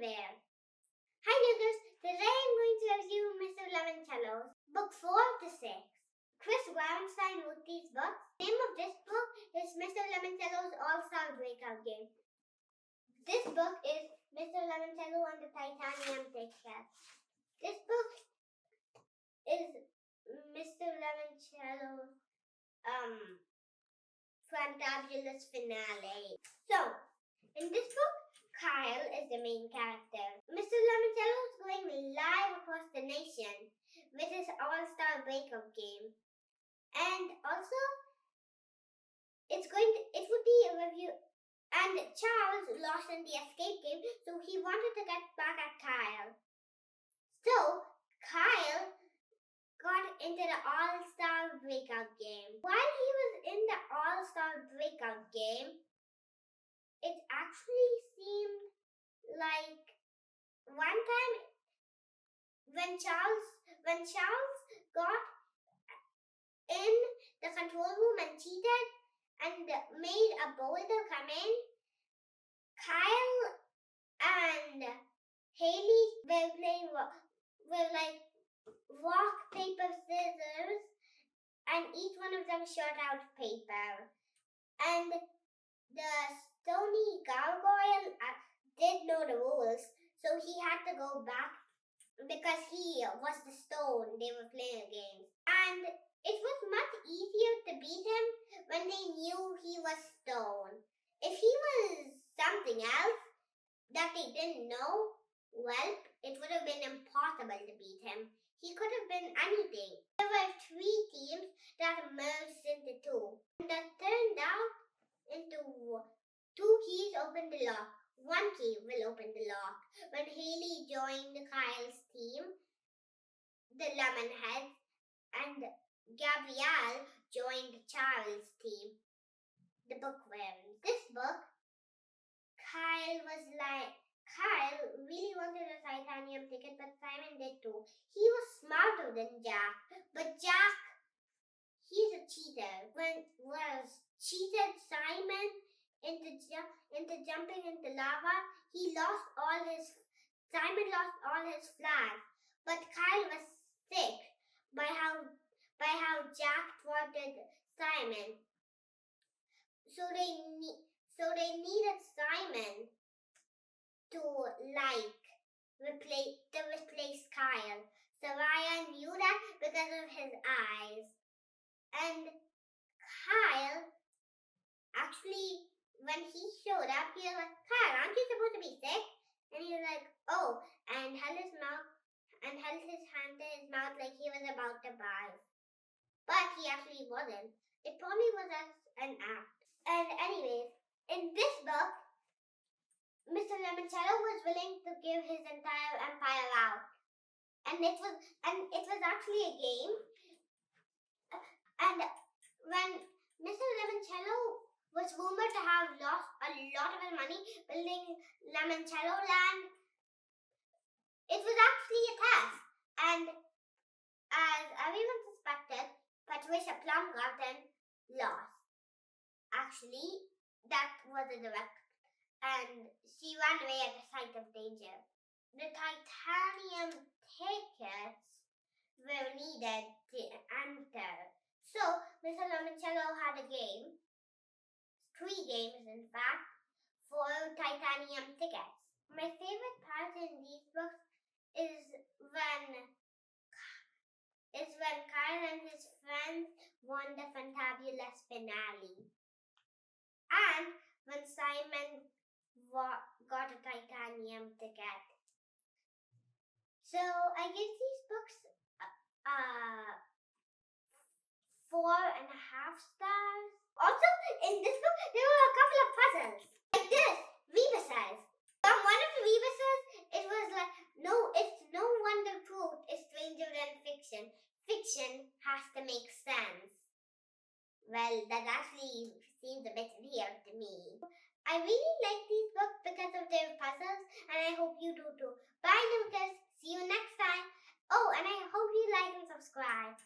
everywhere. Hi Nookers, today I'm going to review Mr. Lemoncello's book 4 to 6. Chris Grabenstein wrote these books. The name of this book is Mr. Lemoncello's All-Star Breakout Game. This book is Mr. Lemoncello and the Titanium Ticket. This book is Mr. Lemoncello's Fantabulous finale. So, in this book, Kyle is the main character. Mr. Lemoncello is going live across the nation with his all-star breakout game. And also, it would be a review. And Charles lost in the escape game, so he wanted to get back at Kyle. So, Kyle got into the all-star breakout game. While he was in the all-star breakout game, it actually seemed like one time when Charles got in the control room and cheated and made a boulder come in, Kyle and Haley were like rock, paper, scissors, and each one of them shot out paper. And the stony gargoyle did know the rules, so he had to go back because he was the stone they were playing against. And it was much easier to beat him when they knew he was stone. If he was something else that they didn't know, well, it would have been impossible to beat him. He could have been anything. There were 3 teams that merged into 2. And that turned out into 2 keys opened the lock. 1 key will open the lock. When Haley joined Kyle's team, the Lemonheads, and Gabrielle joined Charles' team, the Bookworms. This book, Kyle really wanted a titanium ticket, but Simon did too. He was smarter than Jack, but Jack, he's a cheater. Cheated Simon into jumping into lava. Simon lost all his flags, but Kyle was sick by how Jack thwarted Simon. So they needed Simon to replace Kyle. So Ryan knew that because of his eyes. And Kyle, actually, when he showed up, he was like, Kyle, aren't you supposed to be sick? And he was like, oh, and held his hand to his mouth like he was about to barf. But he actually wasn't. It probably was an act. And anyways, in this book, Mr. Lemoncello was willing to give his entire empire out. And it was actually a game. And when Mr. Lemoncello was rumored to have lost a lot of his money building Lemoncello Land, it was actually a test. And as everyone suspected, Patricia Plumgarten lost. Actually, that was a direct, and she ran away at the sight of danger. The titanium tickets were needed to enter. So, Mr. Lemoncello had a game, 3 games in fact, for titanium tickets. My favorite part in these books is when Kyle and his friends won the Fantabulous finale. And when Simon got a titanium ticket. So I give these books 4.5 stars. Also, in this book, there were a couple of puzzles. Like this, Rebuses. From one of the Rebuses, it was like, no, it's no wonder truth is stranger than fiction. Fiction has to make sense. Well, that actually seems a bit weird to me. I really like these books because of their puzzles, and I hope you do too. Bye, Lucas. See you next time. Oh, and I hope you like and subscribe.